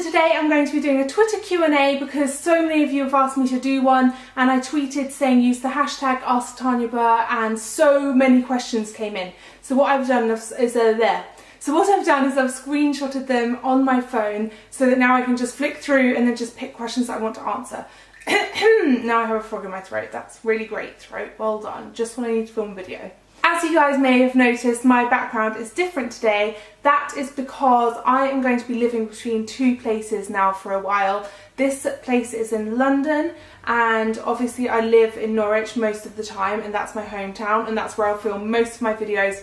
today I'm going to be doing a Twitter Q&A because so many of you have asked me to do one, and I tweeted saying use the hashtag #AskTanyaBurr, and so many questions came in. So what I've done is I've screenshotted them on my phone so that now I can just flick through and then just pick questions that I want to answer. Now I have a frog in my throat. That's really great throat. Well done. Just when I need to film a video. As you guys may have noticed, my background is different today. That is because I am going to be living between two places now for a while. This place is in London, and obviously I live in Norwich most of the time, and that's my hometown, and that's where I'll film most of my videos.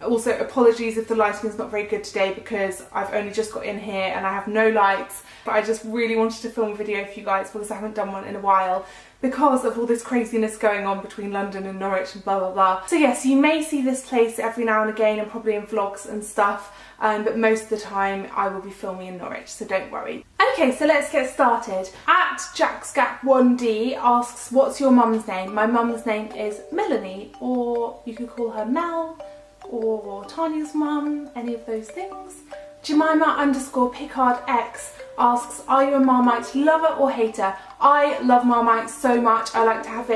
Also, apologies if the lighting is not very good today because I've only just got in here and I have no lights, but I just really wanted to film a video for you guys because I haven't done one in a while because of all this craziness going on between London and Norwich and blah blah blah. So yes, you may see this place every now and again and probably in vlogs and stuff, but most of the time I will be filming in Norwich, so don't worry. Okay, so let's get started. At JackScat1D asks, what's your mum's name? My mum's name is Melanie, or you could call her Mel, or Tanya's mum, any of those things. Jemima_PicardX asks, are you a Marmite lover or hater? I love Marmite so much. I like to have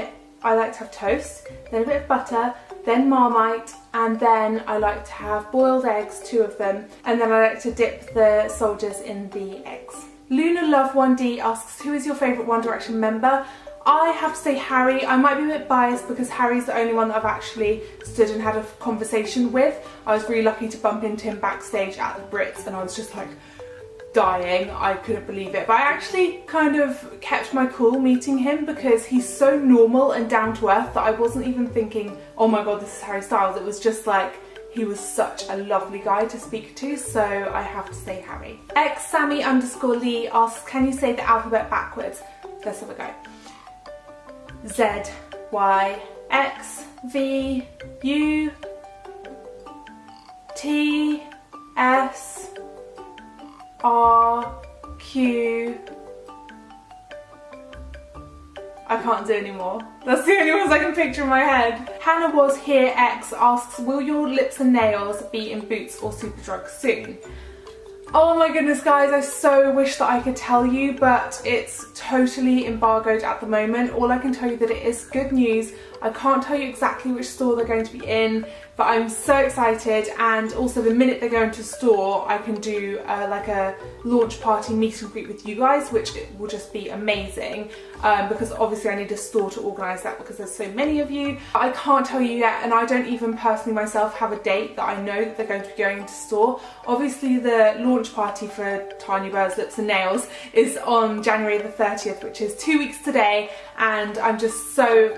toast, then a bit of butter, then Marmite, and then I like to have boiled eggs, 2 of them, and then I like to dip the soldiers in the eggs. LunaLove1D asks, who is your favourite One Direction member? I have to say Harry. I might be a bit biased because Harry's the only one that I've actually stood and had a conversation with. I was really lucky to bump into him backstage at the Brits and I was just like dying. I couldn't believe it. But I actually kind of kept my cool meeting him because he's so normal and down to earth that I wasn't even thinking, oh my god, this is Harry Styles. It was just like, he was such a lovely guy to speak to, so I have to say Harry. xsammy_lee asks, can you say the alphabet backwards? Let's have a go. Z, Y, X, V, U, T, S, R, Q. I can't do any more. That's the only ones I can picture in my head. Hannah Was Here X asks, will your lips and nails be in Boots or Superdrug soon? Oh my goodness guys, I so wish that I could tell you, but it's totally embargoed at the moment. All I can tell you that it is good news. I can't tell you exactly which store they're going to be in, but I'm so excited, and also the minute they go into store I can do like a launch party meet and greet with you guys, which will just be amazing, because obviously I need a store to organise that because there's so many of you. I can't tell you yet, and I don't even personally myself have a date that I know that they're going to be going into store. Obviously the launch party for Tanya Burr's Lips and Nails is on January the 30th, which is 2 weeks today, and I'm just so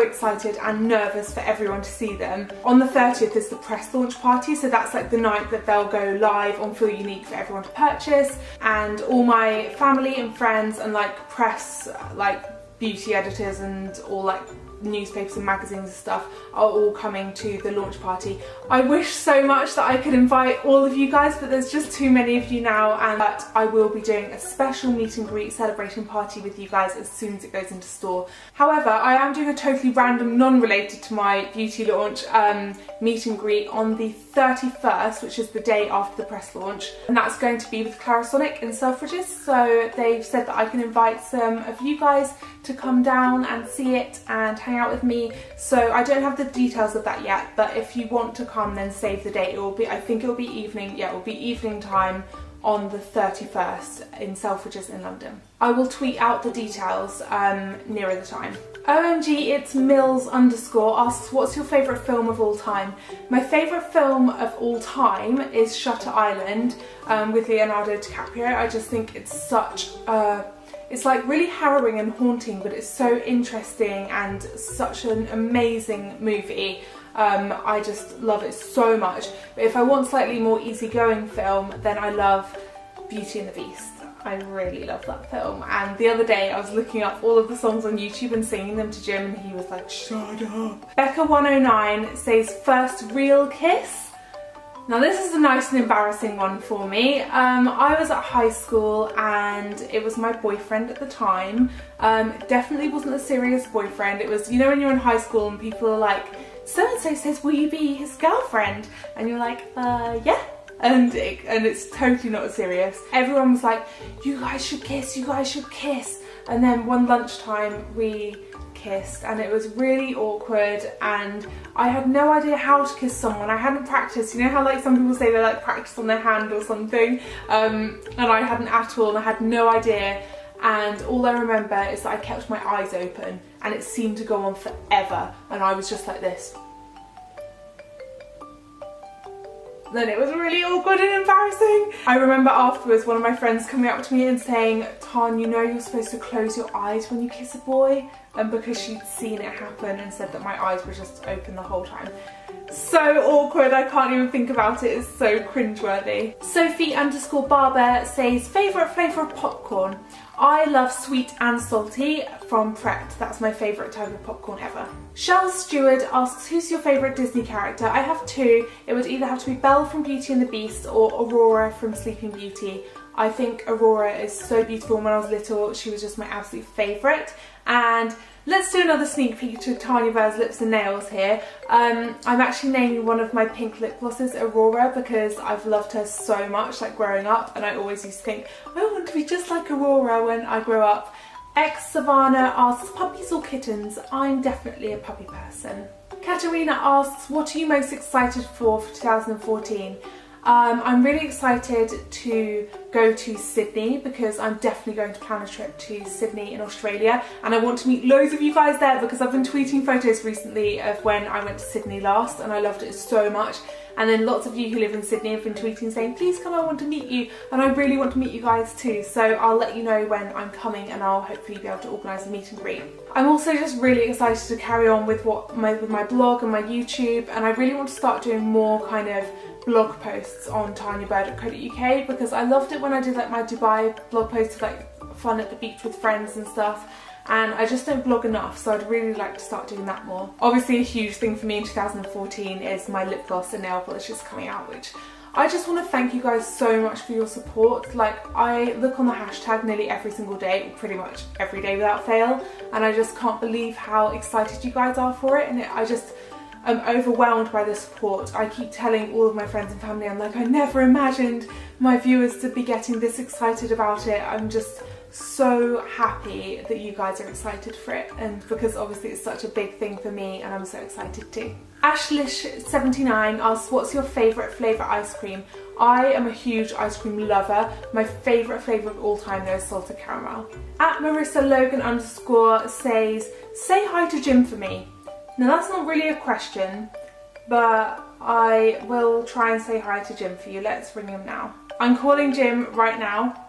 excited and nervous for everyone to see them. On the 30th is the press launch party, so that's like the night that they'll go live on Feel Unique for everyone to purchase, and all my family and friends and like press, like beauty editors and all like newspapers and magazines and stuff are all coming to the launch party. I wish so much that I could invite all of you guys, but there's just too many of you now, and but I will be doing a special meet and greet celebration party with you guys as soon as it goes into store. However, I am doing a totally random, non-related to my beauty launch meet and greet on the 31st, which is the day after the press launch, and that's going to be with Clarisonic in Selfridges. So they've said that I can invite some of you guys to come down and see it and hang out with me. So I don't have the details of that yet, but if you want to come, then save the date. It will be, I think it will be evening, yeah, it will be evening time on the 31st in Selfridges in London. I will tweet out the details nearer the time. OMG It's Mills_ asks, what's your favourite film of all time? My favourite film of all time is Shutter Island with Leonardo DiCaprio. I just think it's such it's like really harrowing and haunting, but it's so interesting and such an amazing movie. I just love it so much. But if I want slightly more easygoing film, then I love Beauty and the Beast. I really love that film, and the other day I was looking up all of the songs on YouTube and singing them to Jim, and he was like, shut up. Becca109 says, first real kiss? Now this is a nice and embarrassing one for me. I was at high school and it was my boyfriend at the time. Definitely wasn't a serious boyfriend. It was, you know, when you're in high school and people are like, so and so says, will you be his girlfriend? And you're like, yeah. and it's totally not serious. Everyone was like, you guys should kiss, you guys should kiss. And then one lunchtime we kissed and it was really awkward and I had no idea how to kiss someone. I hadn't practiced. You know how like some people say they like practice on their hand or something, and I hadn't at all, and I had no idea. And all I remember is that I kept my eyes open and it seemed to go on forever and I was just like this. Then it was really awkward and embarrassing. I remember afterwards one of my friends coming up to me and saying, Tanya, you know you're supposed to close your eyes when you kiss a boy? And because she'd seen it happen and said that my eyes were just open the whole time. So awkward, I can't even think about it, it's so cringeworthy. Sophie_Barber says, favourite flavour of popcorn? I love sweet and salty from Pret. That's my favourite type of popcorn ever. Shell Stewart asks, who's your favourite Disney character? I have two. It would either have to be Belle from Beauty and the Beast or Aurora from Sleeping Beauty. I think Aurora is so beautiful. When I was little, she was just my absolute favourite. And let's do another sneak peek to Tanya Burr's lips and nails here. I'm actually naming one of my pink lip glosses Aurora because I've loved her so much, like growing up, and I always used to think, I want to be just like Aurora when I grow up. Savannah asks, puppies or kittens? I'm definitely a puppy person. Katerina asks, what are you most excited for 2014? I'm really excited to go to Sydney because I'm definitely going to plan a trip to Sydney in Australia, and I want to meet loads of you guys there because I've been tweeting photos recently of when I went to Sydney last and I loved it so much. And then lots of you who live in Sydney have been tweeting saying, please come, I want to meet you, and I really want to meet you guys too. So I'll let you know when I'm coming and I'll hopefully be able to organise a meet and greet. I'm also just really excited to carry on with my blog and my YouTube, and I really want to start doing more kind of blog posts on tanyaburr.co.uk because I loved it when I did like my Dubai blog posts, like fun at the beach with friends and stuff, and I just don't blog enough, so I'd really like to start doing that more. Obviously a huge thing for me in 2014 is my lip gloss and nail polishes coming out, which I just want to thank you guys so much for your support. Like, I look on the hashtag nearly every single day, pretty much every day without fail, and I just can't believe how excited you guys are for it, and I'm overwhelmed by the support. I keep telling all of my friends and family, I'm like, I never imagined my viewers to be getting this excited about it. I'm just so happy that you guys are excited for it, and because obviously it's such a big thing for me and I'm so excited too. Ashlish79 asks, what's your favourite flavour ice cream? I am a huge ice cream lover. My favourite flavour of all time though is salted caramel. At Marissa Logan _ says, say hi to Jim for me. Now that's not really a question, but I will try and say hi to Jim for you. Let's ring him now. I'm calling Jim right now.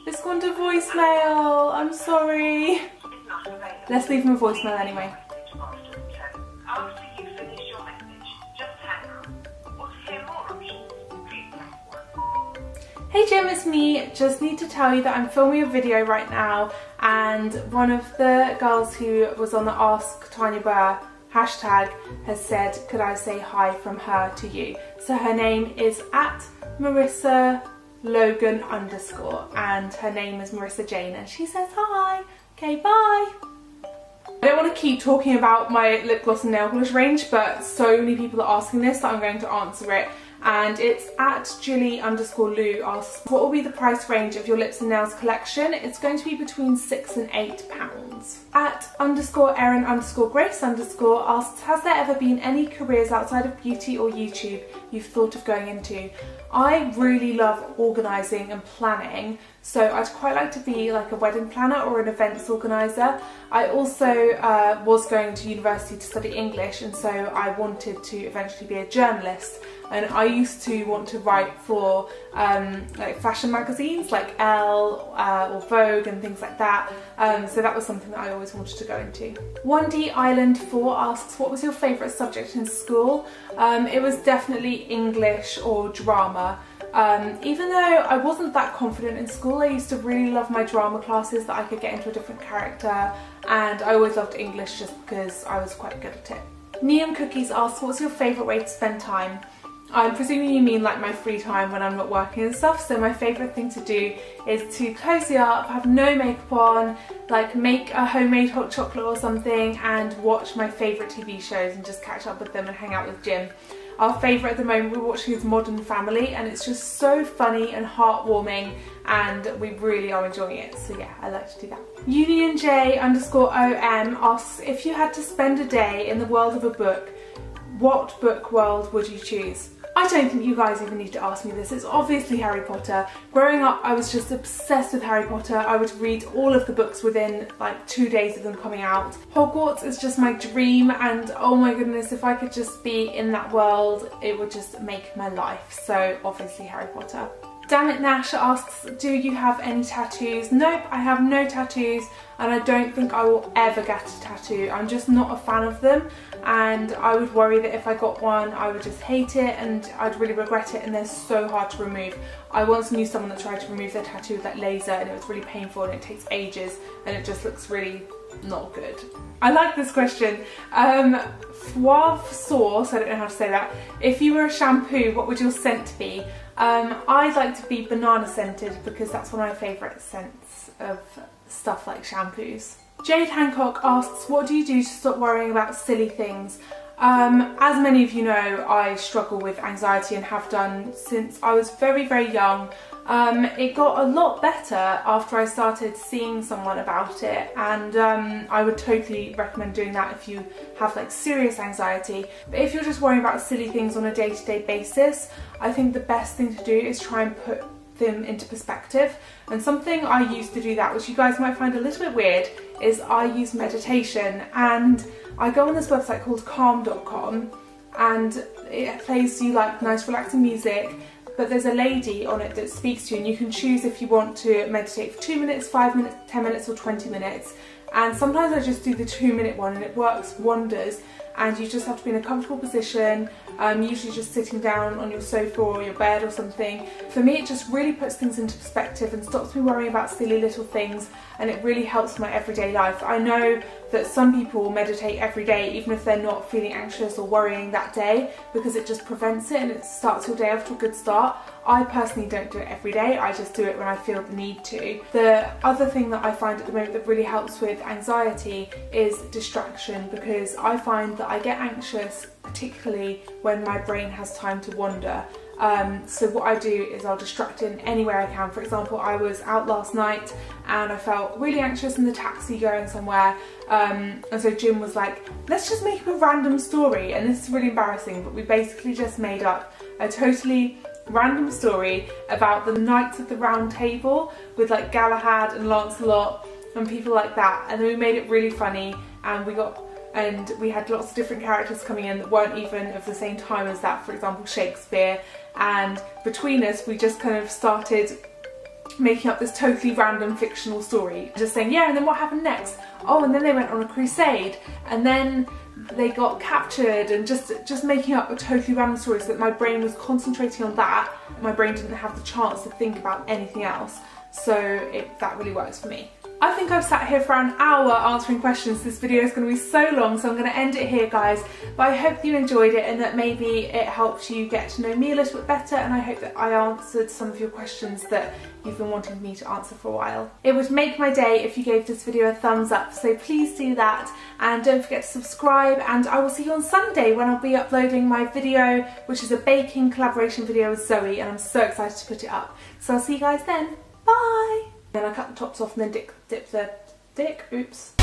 It's gone to voicemail. I'm sorry. Let's leave him a voicemail anyway. Hey Jim, it's me. Just need to tell you that I'm filming a video right now, and one of the girls who was on the Ask Tanya Burr hashtag has said, could I say hi from her to you? So her name is at Marissa Logan _ and her name is Marissa Jane, and she says hi. Okay, bye. I don't want to keep talking about my lip gloss and nail polish range, but so many people are asking this that I'm going to answer it. And it's at Julie _ Lou asks, what will be the price range of your lips and nails collection? It's going to be between £6 and £8. At _Erin _Grace _ asks, has there ever been any careers outside of beauty or YouTube you've thought of going into? I really love organising and planning, so I'd quite like to be like a wedding planner or an events organiser. I also was going to university to study English, and so I wanted to eventually be a journalist. And I used to want to write for like fashion magazines like Elle or Vogue and things like that. So that was something that I always wanted to go into. 1D Island 4 asks, what was your favourite subject in school? It was definitely English or drama. Even though I wasn't that confident in school, I used to really love my drama classes that I could get into a different character, and I always loved English just because I was quite good at it. Neon Cookies asks, what's your favourite way to spend time? I'm presuming you mean like my free time when I'm not working and stuff, so my favourite thing to do is to cozy up, have no makeup on, like make a homemade hot chocolate or something, and watch my favourite TV shows and just catch up with them and hang out with Jim. Our favourite at the moment we're watching is Modern Family, and it's just so funny and heartwarming, and we really are enjoying it. So yeah, I like to do that. UnionJ_OM asks, if you had to spend a day in the world of a book, what book world would you choose? I don't think you guys even need to ask me this. It's obviously Harry Potter. Growing up, I was just obsessed with Harry Potter. I would read all of the books within like 2 days of them coming out. Hogwarts is just my dream, and oh my goodness, if I could just be in that world, it would just make my life. So obviously Harry Potter. Damn It Nash asks, do you have any tattoos? Nope, I have no tattoos, and I don't think I will ever get a tattoo. I'm just not a fan of them, and I would worry that if I got one I would just hate it and I'd really regret it, and they're so hard to remove. I once knew someone that tried to remove their tattoo with like laser, and it was really painful and it takes ages and it just looks really not good. I like this question. Fauve Sauce, I don't know how to say that. If you were a shampoo, what would your scent be? I'd like to be banana scented because that's one of my favourite scents of stuff like shampoos. Jade Hancock asks, what do you do to stop worrying about silly things? As many of you know, I struggle with anxiety and have done since I was very, very young. It got a lot better after I started seeing someone about it, and I would totally recommend doing that if you have like serious anxiety. But if you're just worrying about silly things on a day-to-day basis, I think the best thing to do is try and put them into perspective. And something I used to do that, which you guys might find a little bit weird, is I use meditation, and I go on this website called calm.com, and it plays you like nice relaxing music, but there's a lady on it that speaks to you, and you can choose if you want to meditate for 2 minutes, 5 minutes, 10 minutes or 20 minutes. And sometimes I just do the 2-minute one and it works wonders, and you just have to be in a comfortable position, usually just sitting down on your sofa or your bed or something. For me, it just really puts things into perspective and stops me worrying about silly little things, and it really helps my everyday life. I know that some people meditate every day even if they're not feeling anxious or worrying that day, because it just prevents it and it starts your day off to a good start. I personally don't do it every day, I just do it when I feel the need to. The other thing that I find at the moment that really helps with anxiety is distraction, because I find that I get anxious particularly when my brain has time to wander. So what I do is I'll distract in any way I can. For example, I was out last night and I felt really anxious in the taxi going somewhere, and so Jim was like, let's just make up a random story, and this is really embarrassing, but we basically just made up a totally random story about the Knights of the Round Table with like Galahad and Lancelot and people like that, and then we made it really funny, and we had lots of different characters coming in that weren't even of the same time as that, for example Shakespeare, and between us we just kind of started making up this totally random fictional story, just saying, yeah, and then what happened next? Oh, and then they went on a crusade, and then they got captured, and just making up a totally random story so that my brain was concentrating on that. My brain didn't have the chance to think about anything else, so that really works for me. I think I've sat here for an hour answering questions. This video is going to be so long, so I'm going to end it here, guys. But I hope you enjoyed it and that maybe it helped you get to know me a little bit better, and I hope that I answered some of your questions that you've been wanting me to answer for a while. It would make my day if you gave this video a thumbs up, so please do that, and don't forget to subscribe, and I will see you on Sunday when I'll be uploading my video, which is a baking collaboration video with Zoe, and I'm so excited to put it up. So I'll see you guys then. Bye! Then I cut the tops off and then dip the oops.